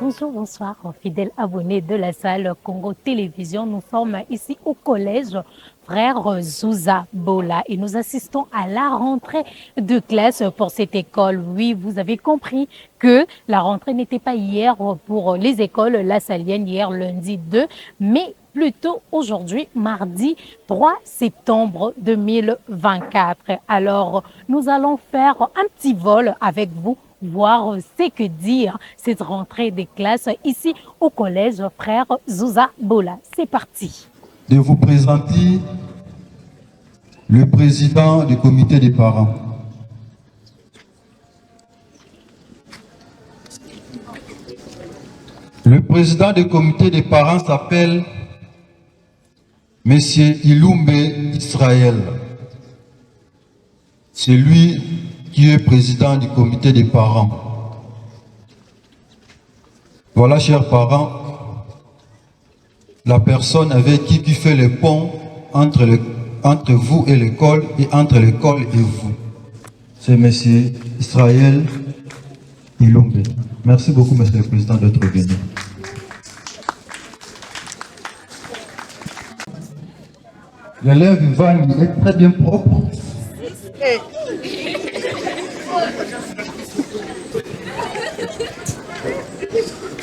Bonjour, bonsoir, fidèles abonnés de la salle Congo Télévision. Nous sommes ici au collège Frère Zouza Bola et nous assistons à la rentrée de classe pour cette école. Oui, vous avez compris que la rentrée n'était pas hier pour les écoles lassaliennes, hier lundi 2, mais plutôt aujourd'hui, mardi 3 septembre 2024. Alors, nous allons faire un petit vol avec vous, voir ce que dire cette rentrée des classes ici au collège Frère Zouza Bola. C'est parti. De vous présenter le président du comité des parents. Le président du comité des parents s'appelle Monsieur Iloumbe Israël. C'est lui qui est président du comité des parents. Voilà, chers parents, la personne avec qui fait le pont entre vous et l'école et entre l'école et vous. C'est Monsieur Israël Iloumbe. Merci beaucoup, Monsieur le Président, d'être venu. L'élève Van est très bien propre.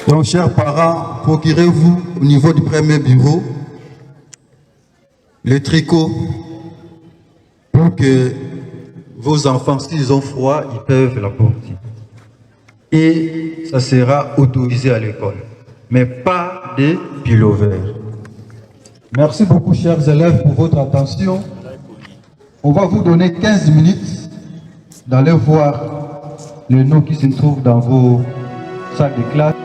Donc, chers parents, procurez-vous au niveau du premier bureau les tricots pour que vos enfants, s'ils ont froid, ils peuvent la porter. Et ça sera autorisé à l'école, mais pas des pullovers. Merci beaucoup, chers élèves, pour votre attention. On va vous donner 15 minutes d'aller voir les noms qui se trouvent dans vos salles de classe.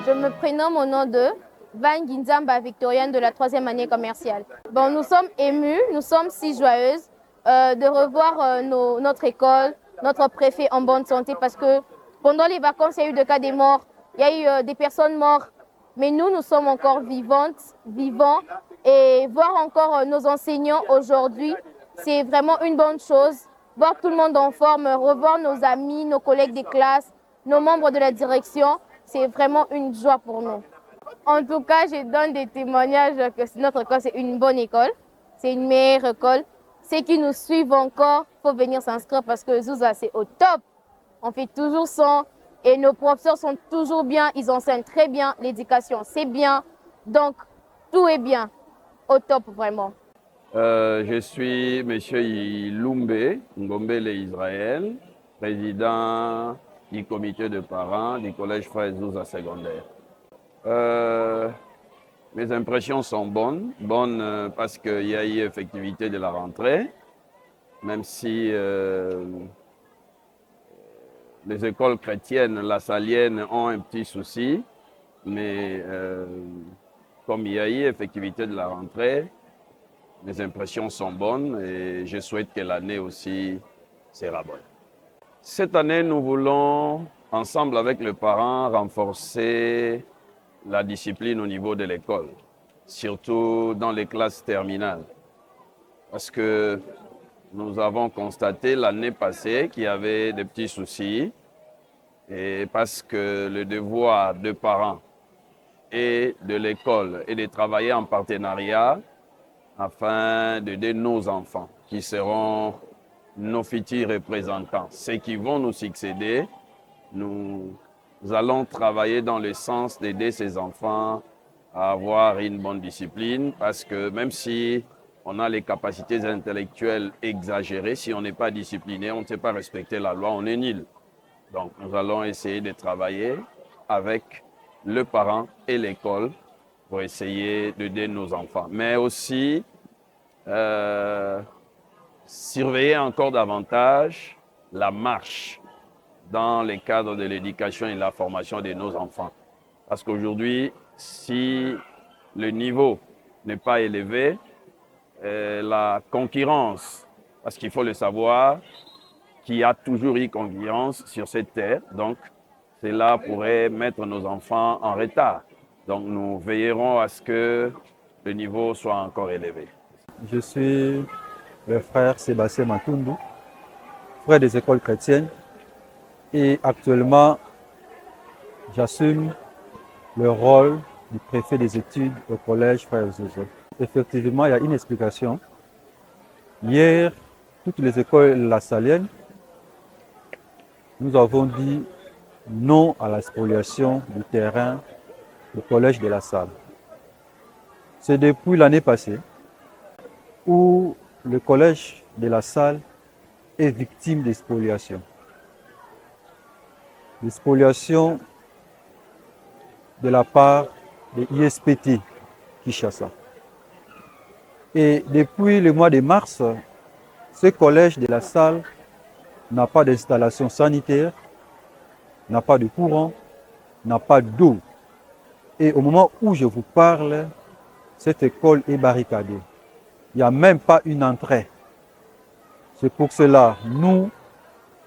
Je me prénomme au nom de Van Ginzamba Victorienne de la 3e année commerciale. Bon, nous sommes émus, nous sommes si joyeuses de revoir notre école, notre préfet en bonne santé parce que pendant les vacances, il y a eu des cas de morts, il y a eu des personnes mortes, mais nous sommes encore vivants et voir encore nos enseignants aujourd'hui, c'est vraiment une bonne chose. Voir tout le monde en forme, revoir nos amis, nos collègues de classe, nos membres de la direction, c'est vraiment une joie pour nous. En tout cas, je donne des témoignages que notre école, c'est une bonne école. C'est une meilleure école. Ceux qui nous suivent encore, il faut venir s'inscrire parce que Zouza, c'est au top. On fait toujours ça et nos professeurs sont toujours bien. Ils enseignent très bien. L'éducation, c'est bien. Donc, tout est bien. Au top, vraiment. Je suis M. Iloumbe Ngombele Israël, président du comité de parents du collège Frère Zouza secondaire. Mes impressions sont bonnes parce qu'il y a eu effectivité de la rentrée, même si les écoles chrétiennes lassaliennes ont un petit souci, mais comme il y a eu effectivité de la rentrée, mes impressions sont bonnes et je souhaite que l'année aussi sera bonne. Cette année, nous voulons, ensemble avec les parents, renforcer la discipline au niveau de l'école, surtout dans les classes terminales. Parce que nous avons constaté l'année passée qu'il y avait des petits soucis et parce que le devoir des parents et de l'école est de travailler en partenariat afin d'aider nos enfants qui seront nos futurs représentants, ceux qui vont nous succéder. Nous allons travailler dans le sens d'aider ces enfants à avoir une bonne discipline parce que même si on a les capacités intellectuelles exagérées, si on n'est pas discipliné, on ne sait pas respecter la loi, on est nul. Donc nous allons essayer de travailler avec le parent et l'école pour essayer d'aider nos enfants. Mais aussi surveiller encore davantage la marche dans les cadres de l'éducation et de la formation de nos enfants. Parce qu'aujourd'hui, si le niveau n'est pas élevé, la concurrence, parce qu'il faut le savoir, qu'il y a toujours eu concurrence sur cette terre, donc cela pourrait mettre nos enfants en retard. Donc nous veillerons à ce que le niveau soit encore élevé. Je suis le frère Sébastien Matundu, frère des écoles chrétiennes, et actuellement j'assume le rôle du préfet des études au collège Frère Zouza. Effectivement, il y a une explication. Hier, toutes les écoles lasalliennes, nous avons dit non à la spoliation du terrain du collège de La Salle. C'est depuis l'année passée où le collège de La Salle est victime de spoliation. Des spoliations de la part de ISPT Kinshasa. Et depuis le mois de mars, ce collège de La Salle n'a pas d'installation sanitaire, n'a pas de courant, n'a pas d'eau. Et au moment où je vous parle, cette école est barricadée. Il n'y a même pas une entrée. C'est pour cela, nous,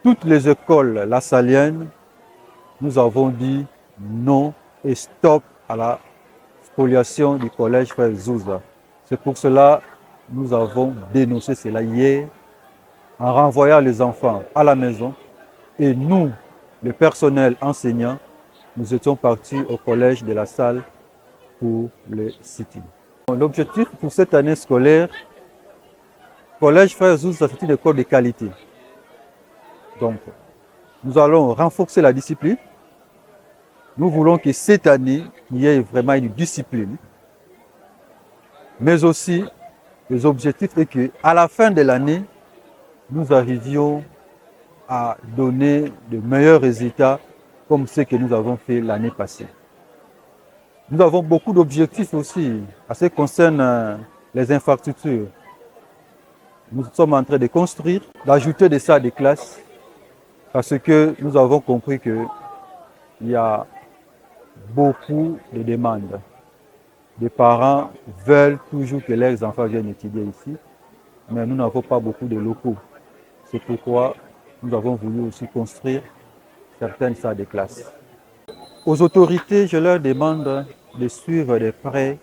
toutes les écoles lasalliennes, nous avons dit non et stop à la spoliation du collège Frère Zouza. C'est pour cela que nous avons dénoncé cela hier en renvoyant les enfants à la maison. Et nous, le personnel enseignant, nous étions partis au collège de La Salle pour le sit-in. L'objectif pour cette année scolaire, collège Frère Zouza, c'est une école de qualité. Donc, nous allons renforcer la discipline. Nous voulons que cette année, il y ait vraiment une discipline. Mais aussi, les objectifs est qu'à la fin de l'année, nous arrivions à donner de meilleurs résultats comme ce que nous avons fait l'année passée. Nous avons beaucoup d'objectifs aussi à ce qui concerne les infrastructures. Nous sommes en train de construire, d'ajouter des salles de classe parce que nous avons compris qu'il y a beaucoup de demandes. Les parents veulent toujours que leurs enfants viennent étudier ici, mais nous n'avons pas beaucoup de locaux. C'est pourquoi nous avons voulu aussi construire certaines salles de classe. Aux autorités, je leur demande de suivre de près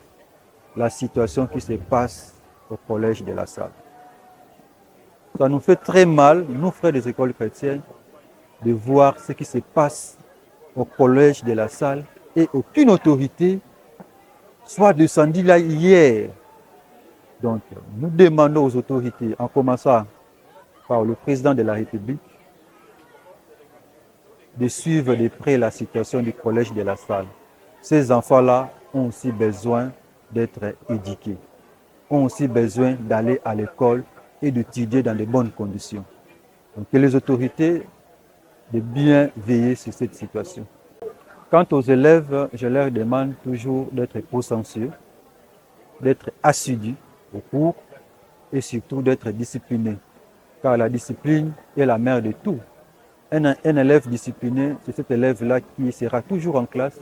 la situation qui se passe au collège de La Salle. Ça nous fait très mal, nous frères des écoles chrétiennes, de voir ce qui se passe au collège de La Salle et aucune autorité soit descendue là hier. Donc, nous demandons aux autorités, en commençant par le président de la République, de suivre de près la situation du collège de La Salle. Ces enfants-là ont aussi besoin d'être éduqués, ont aussi besoin d'aller à l'école et d'étudier dans de bonnes conditions. Donc, que les autorités de bien veiller sur cette situation. Quant aux élèves, je leur demande toujours d'être consciencieux, d'être assidus au cours et surtout d'être disciplinés. Car la discipline est la mère de tout. Un élève discipliné, c'est cet élève-là qui sera toujours en classe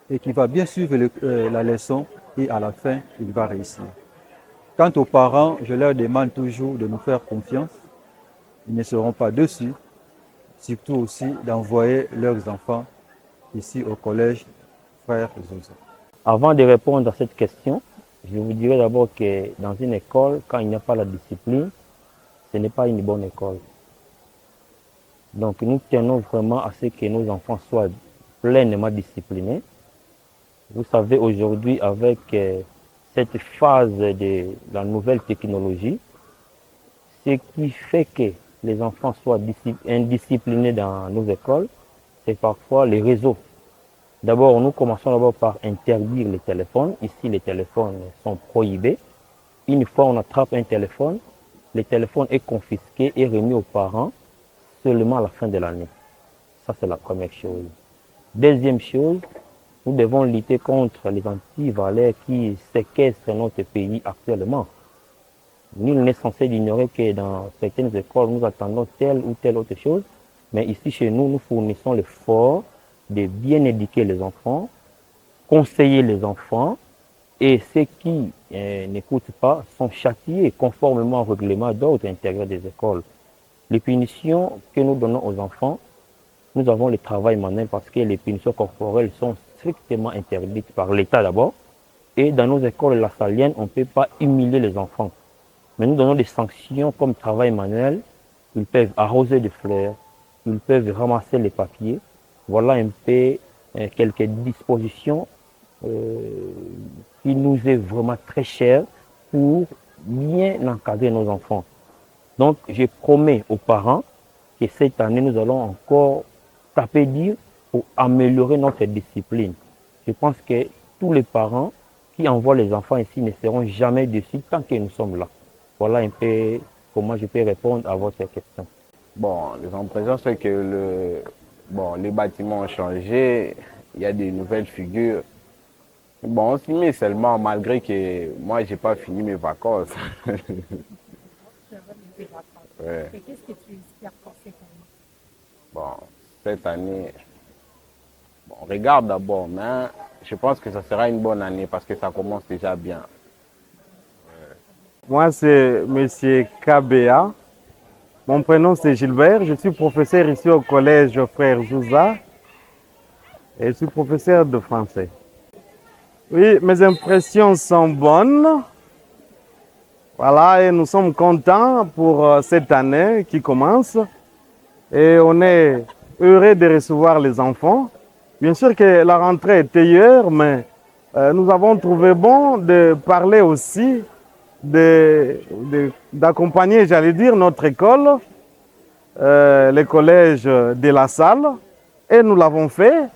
et qui va bien suivre la leçon et à la fin, il va réussir. Quant aux parents, je leur demande toujours de nous faire confiance. Ils ne seront pas dessus, surtout aussi d'envoyer leurs enfants ici au collège Frère Zouza. Avant de répondre à cette question, je vous dirais d'abord que dans une école, quand il n'y a pas la discipline, ce n'est pas une bonne école. Donc nous tenons vraiment à ce que nos enfants soient pleinement disciplinés. Vous savez, aujourd'hui, avec cette phase de la nouvelle technologie, ce qui fait que les enfants soient indisciplinés dans nos écoles, c'est parfois les réseaux. D'abord, nous commençons d'abord par interdire les téléphones. Ici, les téléphones sont prohibés. Une fois on attrape un téléphone, le téléphone est confisqué et remis aux parents seulement à la fin de l'année. Ça, c'est la première chose. Deuxième chose, nous devons lutter contre les antivaleurs qui séquestrent notre pays actuellement. Nul n'est censé ignorer que dans certaines écoles, nous attendons telle ou telle autre chose. Mais ici, chez nous, nous fournissons l'effort de bien éduquer les enfants, conseiller les enfants, et ceux qui n'écoutent pas sont châtiés conformément au règlement d'ordre intérieur des écoles. Les punitions que nous donnons aux enfants nous avons le travail manuel parce que les punitions corporelles sont strictement interdites par l'État d'abord. Et dans nos écoles lassaliennes, on ne peut pas humilier les enfants. Mais nous donnons des sanctions comme travail manuel. Ils peuvent arroser des fleurs, ils peuvent ramasser les papiers. Voilà un peu quelques dispositions qui nous est vraiment très chères pour bien encadrer nos enfants. Donc, je promets aux parents que cette année, nous allons encore taper dur pour améliorer notre discipline. Je pense que tous les parents qui envoient les enfants ici ne seront jamais déçus tant que nous sommes là. Voilà un peu comment je peux répondre à votre question. Bon, les impressions, c'est que les bâtiments ont changé, il y a des nouvelles figures. Bon, on s'y met seulement, malgré que moi, j'ai pas fini mes vacances. Ouais. Et qu'est-ce que tu espères pour cette année? Bon, cette année, on regarde d'abord, mais je pense que ça sera une bonne année parce que ça commence déjà bien. Moi, c'est M. KBA. Mon prénom, c'est Gilbert. Je suis professeur ici au collège Frère Zouza. Et je suis professeur de français. Oui, mes impressions sont bonnes. Voilà, et nous sommes contents pour cette année qui commence. Et on est heureux de recevoir les enfants. Bien sûr que la rentrée était hier, mais nous avons trouvé bon de parler aussi, d'accompagner, j'allais dire, notre école, le collège de la salle. Et nous l'avons fait.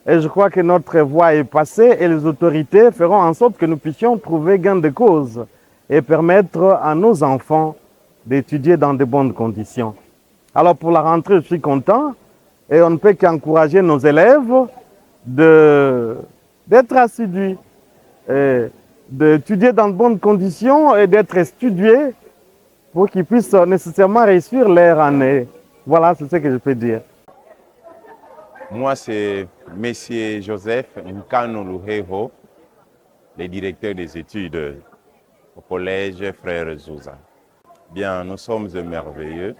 Et je crois que notre voix est passée et les autorités feront en sorte que nous puissions trouver gain de cause et permettre à nos enfants d'étudier dans de bonnes conditions. Alors pour la rentrée, je suis content et on ne peut qu'encourager nos élèves d'être assidus, d'étudier dans de bonnes conditions et d'être studieux pour qu'ils puissent nécessairement réussir leur année. Voilà, c'est ce que je peux dire. Moi, c'est M. Joseph Nkano Luheho, le directeur des études au collège Frère Zouza. Bien, nous sommes merveilleux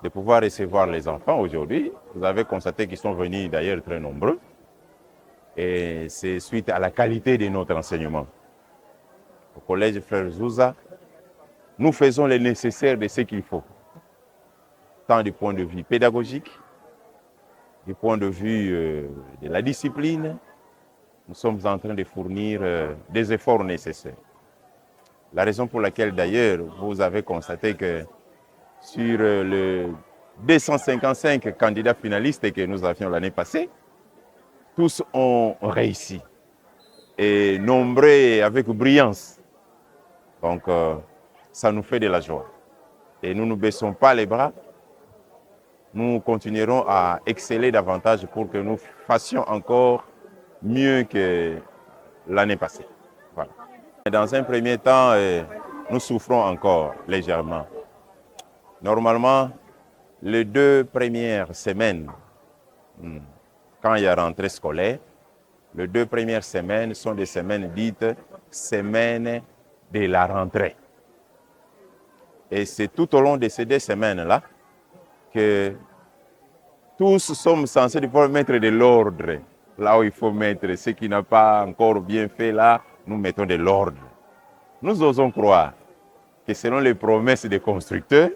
de pouvoir recevoir les enfants aujourd'hui. Vous avez constaté qu'ils sont venus d'ailleurs très nombreux. Et c'est suite à la qualité de notre enseignement. Au collège Frère Zouza, nous faisons le nécessaire de ce qu'il faut, tant du point de vue pédagogique, du point de vue de la discipline. Nous sommes en train de fournir des efforts nécessaires. La raison pour laquelle d'ailleurs vous avez constaté que sur le 255 candidats finalistes que nous avions l'année passée, tous ont réussi et nombreux avec brillance. Donc ça nous fait de la joie. Et nous ne baissons pas les bras. Nous continuerons à exceller davantage pour que nous fassions encore mieux que l'année passée. Voilà. Dans un premier temps, nous souffrons encore légèrement. Normalement, les 2 premières semaines, quand il y a rentrée scolaire, les 2 premières semaines sont des semaines dites semaines de la rentrée. Et c'est tout au long de ces 2 semaines-là que tous sommes censés pouvoir mettre de l'ordre là où il faut mettre. Ce qui n'a pas encore bien fait là, nous mettons de l'ordre. Nous osons croire que selon les promesses des constructeurs,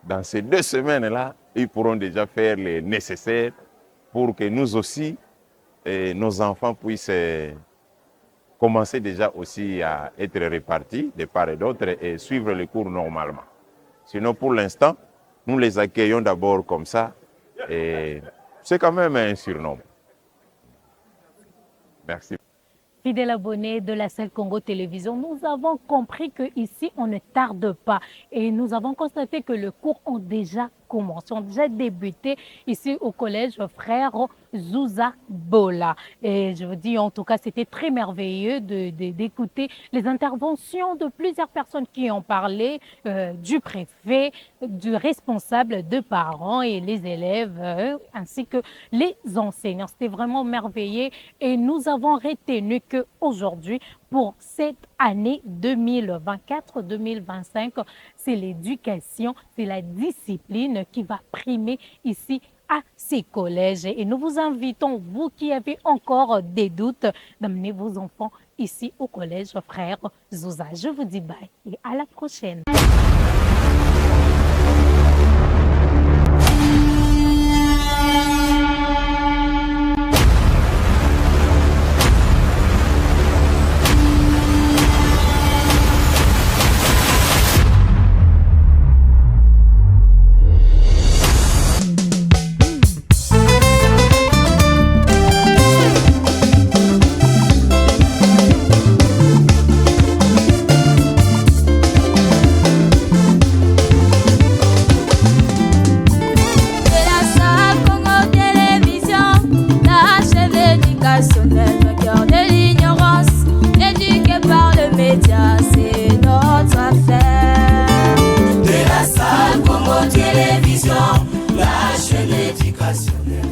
dans ces 2 semaines-là, ils pourront déjà faire le nécessaire pour que nous aussi, nos enfants puissent commencer déjà aussi à être répartis de part et d'autre et suivre les cours normalement. Sinon, pour l'instant, nous les accueillons d'abord comme ça et c'est quand même un surnom. Merci. Fidèles abonnés de la Salle Congo Télévision, nous avons compris qu'ici, on ne tarde pas. Et nous avons constaté que les cours ont déjà commencé, ont déjà débuté ici au collège Frère Zouza Bola. Et je vous dis, en tout cas, c'était très merveilleux d'écouter les interventions de plusieurs personnes qui ont parlé, du préfet, du responsable de parents et les élèves, ainsi que les enseignants. C'était vraiment merveilleux et nous avons retenu qu'aujourd'hui, pour cette année 2024-2025. C'est l'éducation, c'est la discipline qui va primer ici à ces collèges. Et nous vous invitons, vous qui avez encore des doutes, d'amener vos enfants ici au collège Frère Zouza. Je vous dis bye et à la prochaine. Télévision, la chaîne éducationnelle.